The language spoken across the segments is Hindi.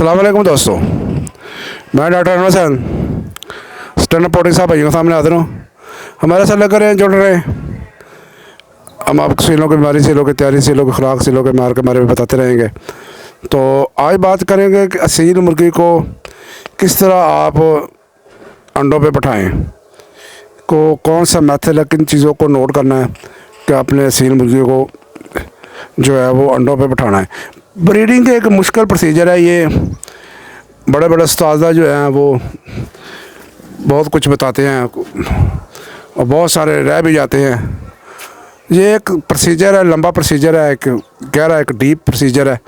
अस्सलामुअलैकुम दोस्तों, मैं doctor Anwar Hasan stand reporting साहब भाइयों के सामने हाजिर हूँ। हमारे साथ लग रहे हैं, जुड़ रहे हैं। हम आपको सीलों की बीमारी, सीलों की तैयारी, सीलों की खुराक, सीलों के मार के बारे में बताते रहेंगे। तो आज बात करेंगे कि असील मुर्गी को किस तरह आप अंडों पे बैठाएँ, को कौन सा मेथड है, किन चीज़ों को नोट करना है कि अपने असील मुर्गी को जो है वो अंडों पे बैठाना है। ब्रीडिंग के एक मुश्किल प्रोसीजर है ये। बड़े बड़े उस्ताद जो हैं वो बहुत कुछ बताते हैं और बहुत सारे रह भी जाते हैं। ये एक प्रोसीजर है, लंबा प्रोसीजर है, एक गहरा, एक डीप प्रोसीजर है।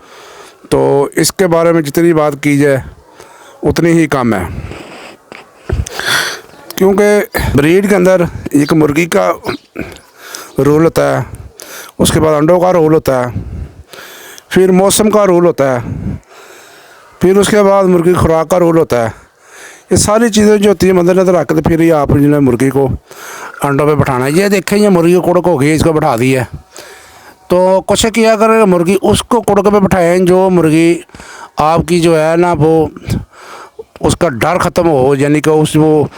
तो इसके बारे में जितनी बात की जाए उतनी ही कम है, क्योंकि ब्रीड के अंदर एक मुर्गी का रोल होता है, उसके बाद अंडों का रोल होता है, फिर मौसम का रोल होता है, फिर उसके बाद मुर्गी खुराक का रोल होता है। ये सारी चीज़ें जो होती है मद्देनजर रख के फिर ये आप जो है मुर्गी को अंडों पे बैठाना है। ये देखें, ये मुर्गी कुड़क हो गई, इसको बैठा दी है। तो कुछ किया अगर मुर्गी उसको कुड़क पे बैठाएँ जो मुर्गी आपकी जो है ना वो उसका डर ख़त्म हो, यानी कि उस वो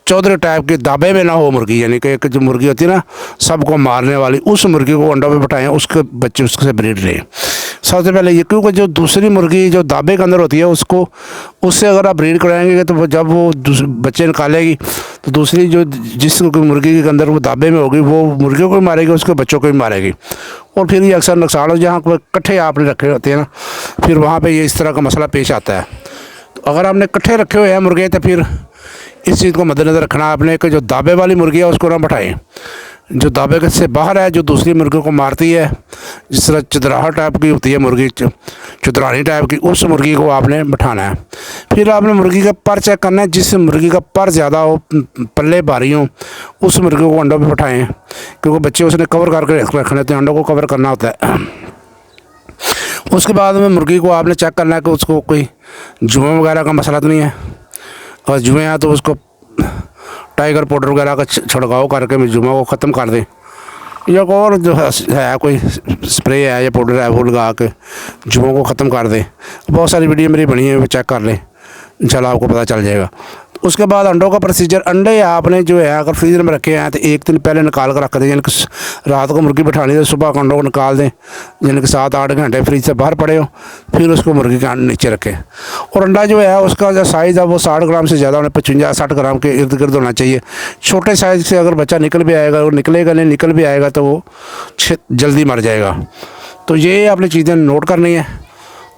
चौधरी टाइप के दाबे में ना हो मुर्गी, यानी कि एक जो मुर्गी होती है ना सबको मारने वाली, उस मुर्गी को अंडों पे बैठाएं, उसके बच्चे उससे ब्रीड लें। सबसे पहले ये, क्योंकि जो दूसरी मुर्गी जो दाबे के अंदर होती है उसको उससे अगर आप ब्रीड कराएंगे तो जब वो बच्चे निकालेगी तो दूसरी जो जिस मुर्गी के अंदर वो दाबे में होगी वो मुर्गियों को भी मारेगी, उसके बच्चों को भी मारेगी। और फिर ये अक्सर नुकसान हो, जहाँ इकट्ठे आपने रखे होते हैं ना, फिर वहाँ पर ये इस तरह का मसला पेश आता है। तो अगर आपने इकट्ठे रखे हुए हैं मुर्गे तो फिर इस चीज़ को मद्देनज़र रखना आपने कि जो दाबे वाली मुर्गी है उसको ना बैठाएं। जो दाबे के से बाहर है, जो दूसरी मुर्गी को मारती है, जिस तरह चुदराहा टाइप की होती है मुर्गी, चुदरानी टाइप की, उस मुर्गी को आपने बैठाना है। फिर आपने मुर्गी का पर चेक करना है, जिस मुर्गी का पर ज़्यादा हो, पल्ले भारी हो, उस मुर्गी को अंडों पर बैठाएँ, क्योंकि बच्चे उसने कवर करके रखने होते हैं, अंडों को कवर करना होता है। उसके बाद में मुर्गी को आपने चेक करना है कि उसको कोई जुएँ वगैरह का मसला तो नहीं है। और जुएँ हैं तो उसको टाइगर पाउडर वगैरह का छिड़काव करके जुएँ को ख़त्म कर दें, या और जो है कोई स्प्रे है या पाउडर है वो लगा के जुएँ को ख़त्म कर दें। बहुत सारी वीडियो मेरी बनी है, वो चेक कर लें, इंशाल्लाह आपको पता चल जाएगा। उसके बाद अंडों का प्रोसीजर, अंडे आपने जो है अगर फ्रीजर में रखे हैं तो एक दिन पहले निकाल कर रख दें, यानी कि रात को मुर्गी बैठानी है, सुबह अंडों को निकाल दें, यानी कि 7-8 घंटे फ्रिज से बाहर पड़े हो, फिर उसको मुर्गी के अंडे नीचे रखें। और अंडा जो है उसका जो साइज़ है वो 60 ग्राम से ज़्यादा होना, 55-60 ग्राम के इर्द गिर्द होना चाहिए। छोटे साइज़ से अगर बच्चा निकल भी आएगा और निकलेगा नहीं, निकल भी आएगा तो वो जल्दी मर जाएगा। तो ये आपने चीज़ें नोट करनी है।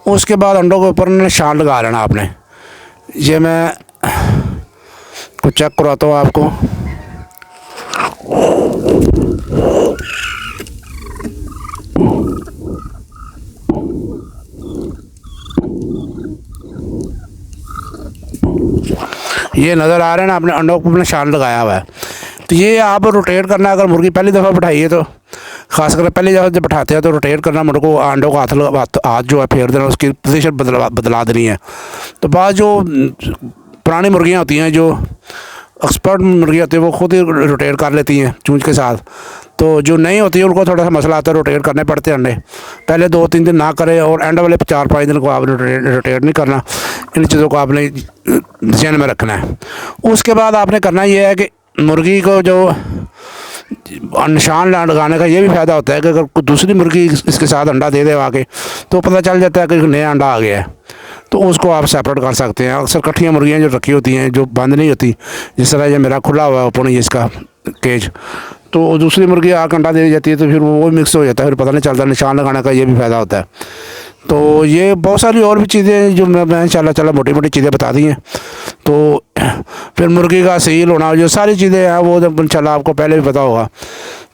उसके बाद अंडों के ऊपर निशान लगा लेना आपने। ये मैं कुछ चेक करवाता हूँ आपको। ये नज़र आ रहे हैं ना, अपने अंडों को निशान लगाया हुआ है। तो ये आप रोटेट करना है। अगर मुर्गी पहली दफ़ा बैठाइए तो खासकर पहली दफ़ा जब बैठाते हैं तो रोटेट करना, मुर्गे को अंडों का हाथ जो है फेर देना, उसकी पोजीशन बदला देनी है। तो बाद जो पुरानी मुर्गियाँ होती हैं, जो एक्सपर्ट मुर्गियाँ होती है, वो खुद ही रोटेट कर लेती हैं चूंच के साथ। तो जो नहीं होती है उनको थोड़ा सा मसला आता है, रोटेट करने पड़ते हैं अंडे। पहले 2-3 दिन ना करें और एंड वाले 4-5 दिन को आपने रोटेट नहीं करना। इन चीज़ों को आपने ध्यान में रखना है। उसके बाद आपने करना ये है कि मुर्गी को जो निशान लगाने का ये भी फ़ायदा होता है कि अगर दूसरी मुर्गी इसके साथ अंडा दे दे आके तो पता चल जाता है कि नया अंडा आ गया है, तो उसको आप सेपरेट कर सकते हैं। अक्सर कट्ठियाँ मुर्गियाँ जो रखी होती हैं, जो बंद नहीं होती, जिस तरह ये मेरा खुला हुआ है ओपन ही इसका केज, तो दूसरी मुर्गी आकर अंडा दे जाती है तो फिर वो मिक्स हो जाता है, फिर पता नहीं चलता। निशान लगाने का ये भी फ़ायदा होता है। तो ये बहुत सारी और भी चीज़ें हैं जो मैं इंशाल्लाह मोटी मोटी चीज़ें बता दी हैं। तो फिर मुर्गी का सील होना, जो सारी चीज़ें हैं वो इंशाल्लाह आपको पहले भी पता होगा।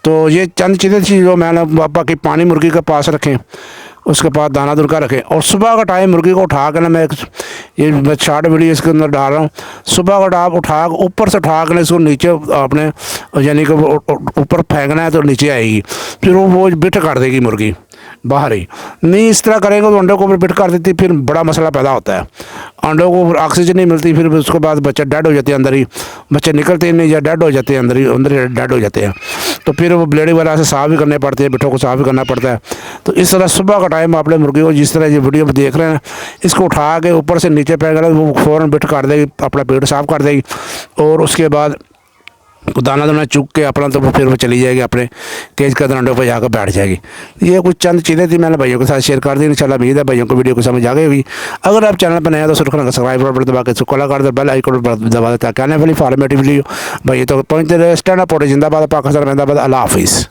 तो ये चंद चीज़ें थी जो मैंने बाकी पानी मुर्गी के पास रखें, उसके बाद दाना दुरका रखें। और सुबह का टाइम मुर्गी को उठा कर ना, मैं शॉर्ट वीडियो इसके अंदर डाल रहा हूँ, सुबह का टाइम उठा ऊपर से उठा कर इसको नीचे आपने यानी कि ऊपर फेंकना है तो नीचे आएगी, फिर वो बिठ कर देगी मुर्गी। बाहर ही। नहीं इस तरह करेंगे तो अंडों को रिपीट कर देती, फिर बड़ा मसला पैदा होता है। अंडों को ऑक्सीजन नहीं मिलती, फिर उसके बाद बच्चे डेड हो जाते हैं अंदर ही, बच्चे निकलते ही नहीं या डेड हो जाते हैं अंदर ही डेड हो जाते हैं। तो फिर वो ब्लीडिंग वगैरह से साफ भी करने पड़ते हैं, बिठों को साफ भी करना पड़ता है। तो इस तरह सुबह का टाइम अपने मुर्गी को जिस तरह ये वीडियो में देख रहे हैं, इसको उठा के ऊपर से नीचे पैर कर वो फ़ौरन बिठ कर देगी, अपना पेट साफ कर देगी और उसके बाद दाना दाना चुग के अपना तो फिर वो चली जाएगी अपने केज के अंदर, अंडों पर जाकर बैठ जाएगी। ये कुछ चंद चीज़ें थी, मैंने भाइयों के साथ शेयर कर दी। इंशाल्लाह उम्मीद है भाइयों को वीडियो को समझ आ गई होगी। अगर आप चैनल पर नए हैं तो सुरखना सब्सक्राइब बटन दबा के सुखला कर दो, बेल आइकन दबा देता है, कहने वाली फॉर्मेटिव वीडियो भाई तो पहुँचते रहे। स्टैंड अप जिंदाबाद, पाकिस्तान जिंदाबाद, अल्लाह हाफिज़।